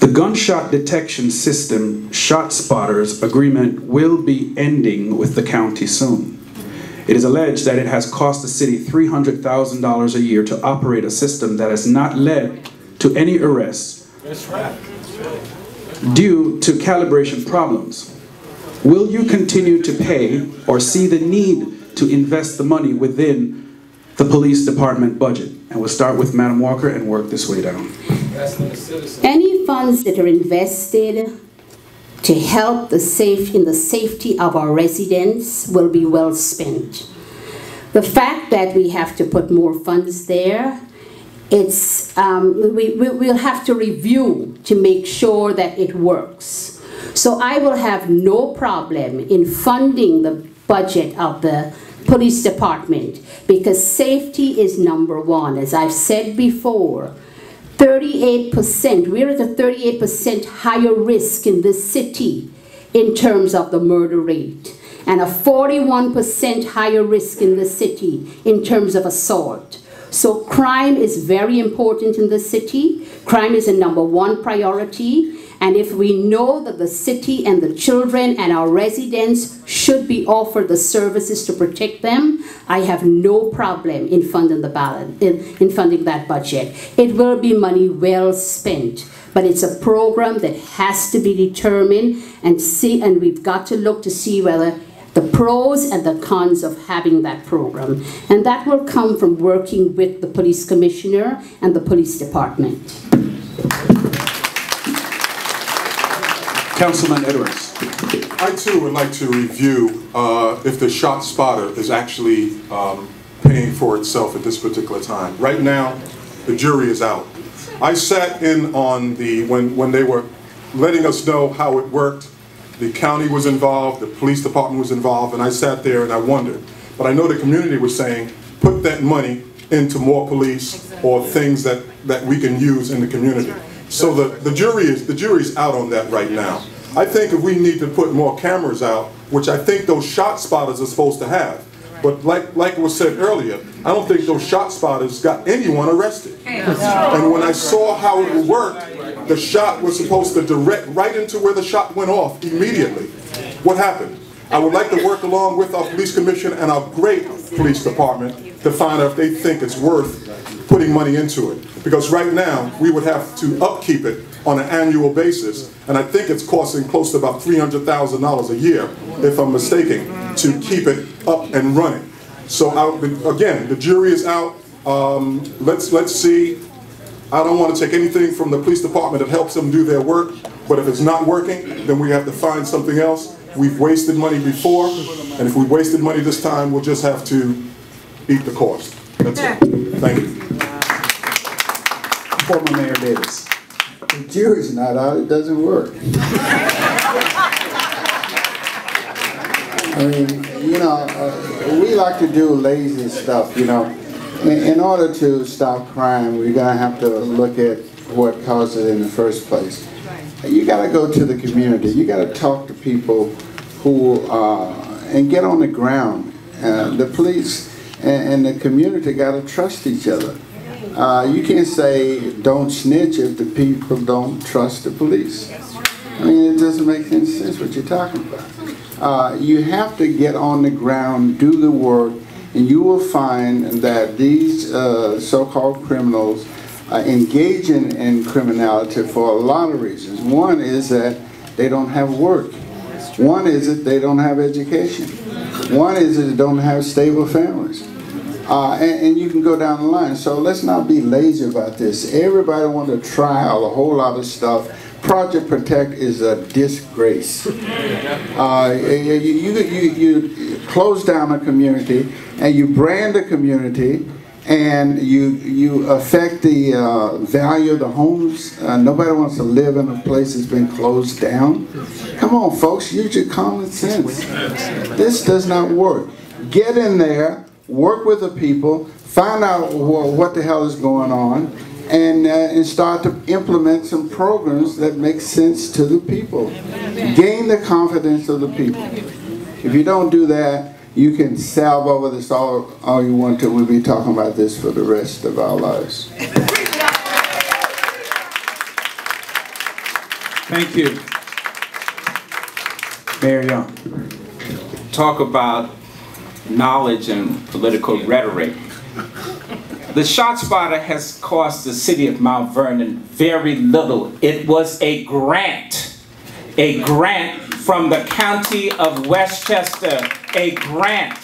The gunshot detection system shot spotters agreement will be ending with the county soon. It is alleged that it has cost the city $300,000 a year to operate a system that has not led to any arrests due to calibration problems. Will you continue to pay or see the need to invest the money within the police department budget? And we'll start with Madam Walker and work this way down. Any funds that are invested to help in the safety of our residents will be well spent. The fact that we have to put more funds there, we'll have to review to make sure that it works. So I will have no problem in funding the budget of the police department because safety is number one. As I've said before, 38%, we're at a 38% higher risk in this city in terms of the murder rate, and a 41% higher risk in the city in terms of assault. So crime is very important in the city. Crime is a #1 priority. And if we know that the city and the children and our residents should be offered the services to protect them, I have no problem in funding in funding that budget. It will be money well spent, but it's a program that has to be determined and we've got to look to see whether the pros and the cons of having that program. And that will come from working with the police commissioner and the police department. Councilman Edwards. I too would like to review if the shot spotter is actually paying for itself at this particular time. Right now, the jury is out. I sat in on when they were letting us know how it worked. The county was involved, the police department was involved, and I sat there and I wondered. But I know the community was saying, put that money into more police or things that we can use in the community. So the jury's out on that right now. I think if we need to put more cameras out, which I think those shot spotters are supposed to have, but like was said earlier, I don't think those shot spotters got anyone arrested. And when I saw how it would work, the shot was supposed to direct right into where the shot went off immediately. What happened? I would like to work along with our police commission and our great police department to find out if they think it's worth putting money into it. Because right now, we would have to upkeep it on an annual basis, and I think it's costing close to about $300,000 a year, if I'm mistaken, to keep it up and running. So again, the jury is out. Let's see. I don't want to take anything from the police department that helps them do their work, but if it's not working, then we have to find something else. We've wasted money before, and if we wasted money this time, we'll just have to eat the cost. That's it. Thank you. Former Mayor Davis. The jury's not out, it doesn't work. I mean, you know, we like to do lazy stuff, you know. In order to stop crime, we're going to have to look at what caused it in the first place. You got to go to the community. You got to talk to people who, and get on the ground. The police and the community got to trust each other. You can't say don't snitch if the people don't trust the police. I mean, it doesn't make any sense what you're talking about. You have to get on the ground, do the work, and you will find that these so-called criminals engage in criminality for a lot of reasons. One is that they don't have work. One is that they don't have education. One is that they don't have stable families. And you can go down the line. So let's not be lazy about this. Everybody wants to try a whole lot of stuff. Project Protect is a disgrace. You close down a community and you brand a community and you affect the value of the homes. Nobody wants to live in a place that's been closed down. Come on, folks, use your common sense. This does not work. Get in there, work with the people, find out what the hell is going on, and start to implement some programs that make sense to the people. Gain the confidence of the people. If you don't do that, you can salve over this all you want to. We'll be talking about this for the rest of our lives. Thank you. Mayor Young. Talk about knowledge and political rhetoric. The ShotSpotter has cost the city of Mount Vernon very little. It was a grant from the county of Westchester, a grant,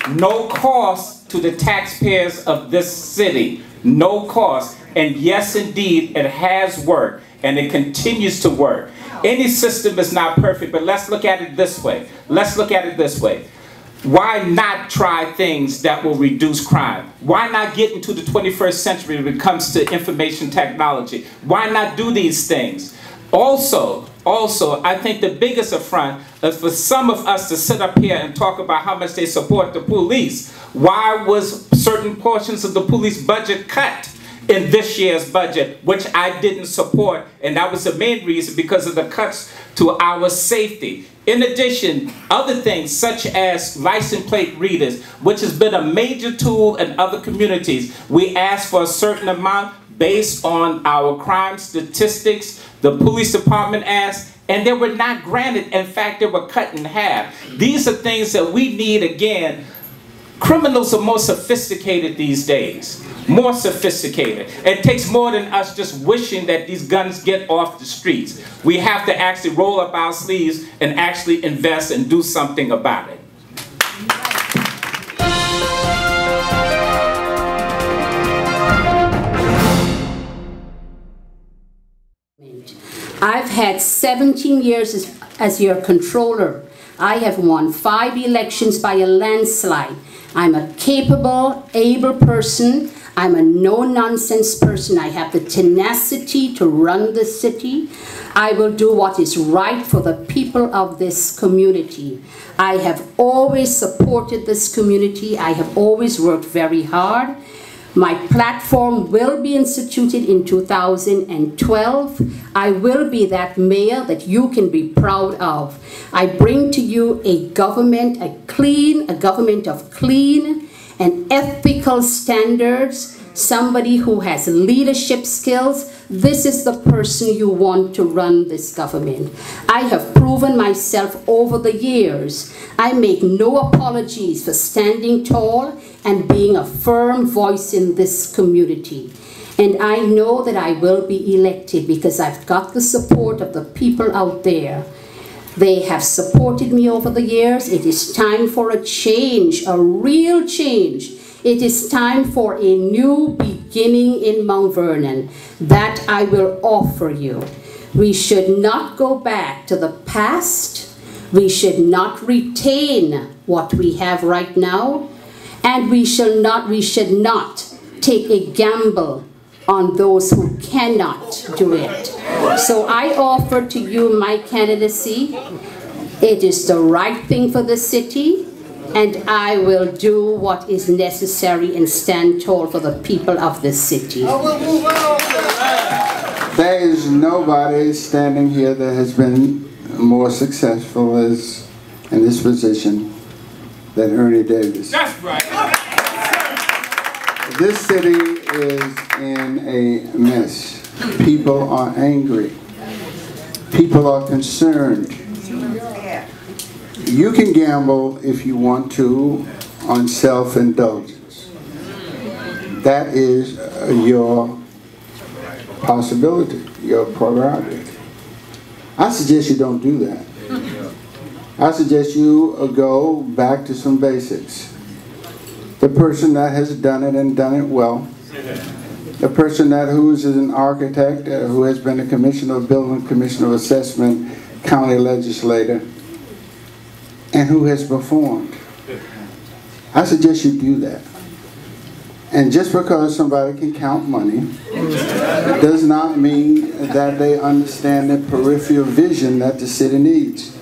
no cost to the taxpayers of this city, no cost. And yes, indeed, it has worked, and it continues to work. Any system is not perfect, but let's look at it this way. Let's look at it this way. Why not try things that will reduce crime? Why not get into the 21st century when it comes to information technology? Why not do these things? Also, I think the biggest affront is for some of us to sit up here and talk about how much they support the police. Why was certain portions of the police budget cut in this year's budget, which I didn't support, and that was the main reason, because of the cuts to our safety. In addition, other things such as license plate readers, which has been a major tool in other communities. We asked for a certain amount based on our crime statistics. The police department asked, and they were not granted. In fact, they were cut in half. These are things that we need. Again, criminals are more sophisticated these days. More sophisticated. It takes more than us just wishing that these guns get off the streets. We have to actually roll up our sleeves and actually invest and do something about it. I've had 17 years as your controller. I have won 5 elections by a landslide. I'm a capable, able person. I'm a no-nonsense person. I have the tenacity to run the city. I will do what is right for the people of this community. I have always supported this community. I have always worked very hard. My platform will be instituted in 2012. I will be that mayor that you can be proud of. I bring to you a government, a government of clean and ethical standards, somebody who has leadership skills. This is the person you want to run this government. I have proven myself over the years. I make no apologies for standing tall and being a firm voice in this community. And I know that I will be elected because I've got the support of the people out there. They have supported me over the years. It is time for a change, a real change. It is time for a new beginning in Mount Vernon that I will offer you. We should not go back to the past. We should not retain what we have right now. And we should not take a gamble on those who cannot do it. So I offer to you my candidacy. It is the right thing for the city, and I will do what is necessary and stand tall for the people of the city. There is nobody standing here that has been more successful as in this position than Ernie Davis. That's right. This city is in a mess. People are angry. People are concerned. You can gamble if you want to on self-indulgence. That is your possibility, your prerogative. I suggest you don't do that. I suggest you go back to some basics. The person that has done it and done it well, the person who is an architect, who has been a commissioner of building, commissioner of assessment, county legislator, and who has performed. I suggest you do that. And just because somebody can count money does not mean that they understand the peripheral vision that the city needs.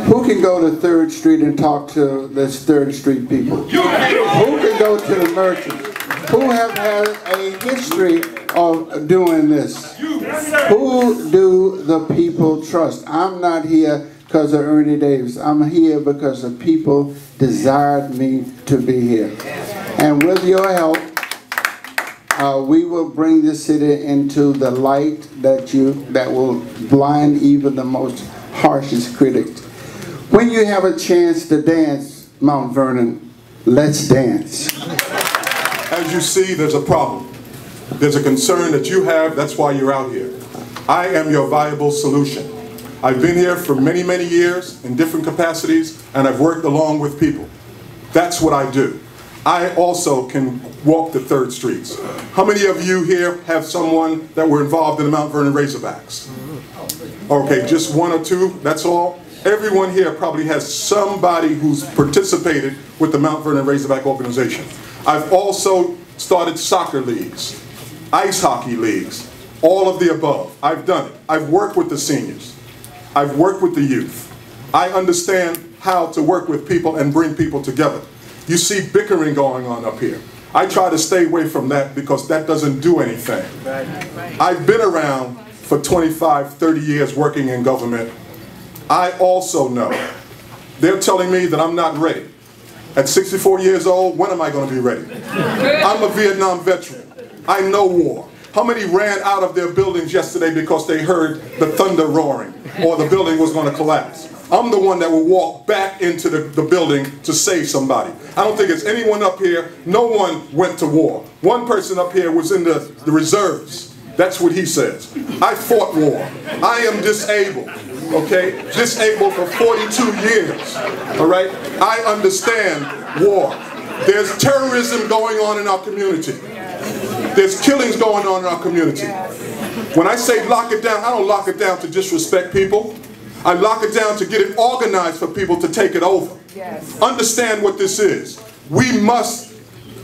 Who can go to 3rd Street and talk to the 3rd Street people? Who can go to the merchants? Who have had a history of doing this? Who do the people trust? I'm not here because of Ernie Davis. I'm here because the people desired me to be here. And with your help, We will bring this city into the light that will blind even the most harshest critics. When you have a chance to dance, Mount Vernon, let's dance. As you see, there's a problem. There's a concern that you have, that's why you're out here. I am your viable solution. I've been here for many, many years in different capacities, and I've worked along with people. That's what I do. I also can walk the 3rd Streets. How many of you here have someone that were involved in the Mount Vernon Razorbacks? Okay, just 1 or 2, that's all? Everyone here probably has somebody who's participated with the Mount Vernon Razorback organization. I've also started soccer leagues, ice hockey leagues, all of the above. I've done it. I've worked with the seniors. I've worked with the youth. I understand how to work with people and bring people together. You see bickering going on up here. I try to stay away from that because that doesn't do anything. I've been around for 25, 30 years working in government. I also know they're telling me that I'm not ready. At 64 years old, when am I going to be ready? I'm a Vietnam veteran. I know war. How many ran out of their buildings yesterday because they heard the thunder roaring or the building was going to collapse? I'm the one that will walk back into the building to save somebody. I don't think it's anyone up here. No one went to war. One person up here was in the reserves. That's what he says. I fought war. I am disabled, okay? Disabled for 42 years, all right? I understand war. There's terrorism going on in our community. There's killings going on in our community. When I say lock it down, I don't lock it down to disrespect people. I lock it down to get it organized for people to take it over. Yes. Understand what this is. We must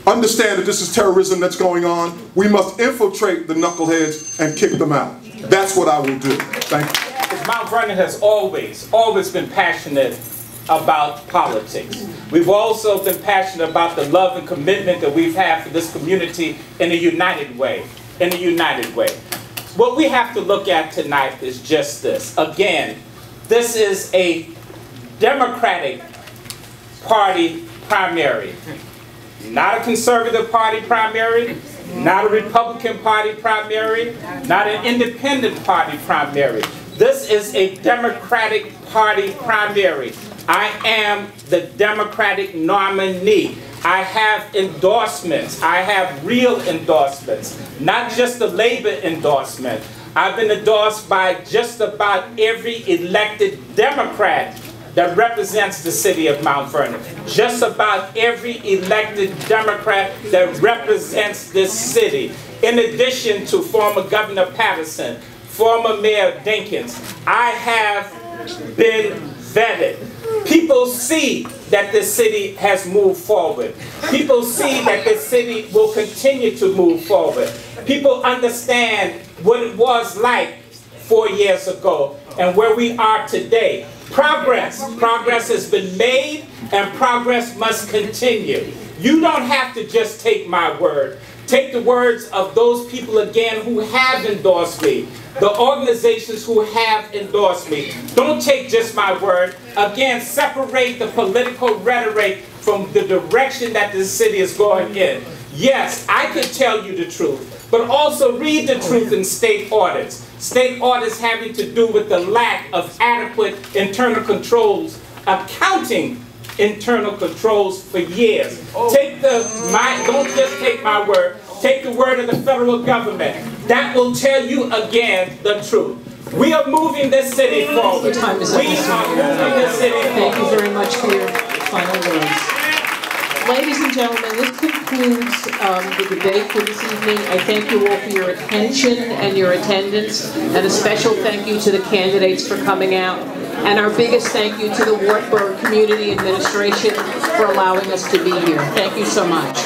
understand that this is terrorism that's going on. We must infiltrate the knuckleheads and kick them out. That's what I will do. Thank you. Because Mount Vernon has always been passionate about politics. We've also been passionate about the love and commitment that we've had for this community in a united way. What we have to look at tonight is just this. Again, this is a Democratic Party primary. Not a Conservative Party primary, not a Republican Party primary, not an Independent Party primary. This is a Democratic Party primary. I am the Democratic nominee. I have endorsements. I have real endorsements, not just the Labor endorsement. I've been endorsed by just about every elected Democrat that represents the city of Mount Vernon. Just about every elected Democrat that represents this city. In addition to former Governor Patterson, former Mayor Dinkins, I have been vetted. People see that this city has moved forward. People see that this city will continue to move forward. People understand what it was like 4 years ago and where we are today. Progress has been made and progress must continue. You don't have to just take my word. Take the words of those people again who have endorsed me. The organizations who have endorsed me. Don't take just my word. Again, separate the political rhetoric from the direction that this city is going in. Yes, I can tell you the truth, but also read the truth in state audits. State audits having to do with the lack of adequate internal controls, accounting internal controls for years. Don't just take my word. Take the word of the federal government. That will tell you again the truth. We are moving this city forward. Your time is up, We are moving this city forward. Thank you very much for your final words. Ladies and gentlemen, this concludes the debate for this evening. I thank you all for your attention and your attendance, and a special thank you to the candidates for coming out, and our biggest thank you to the Wartburg Community Administration for allowing us to be here. Thank you so much.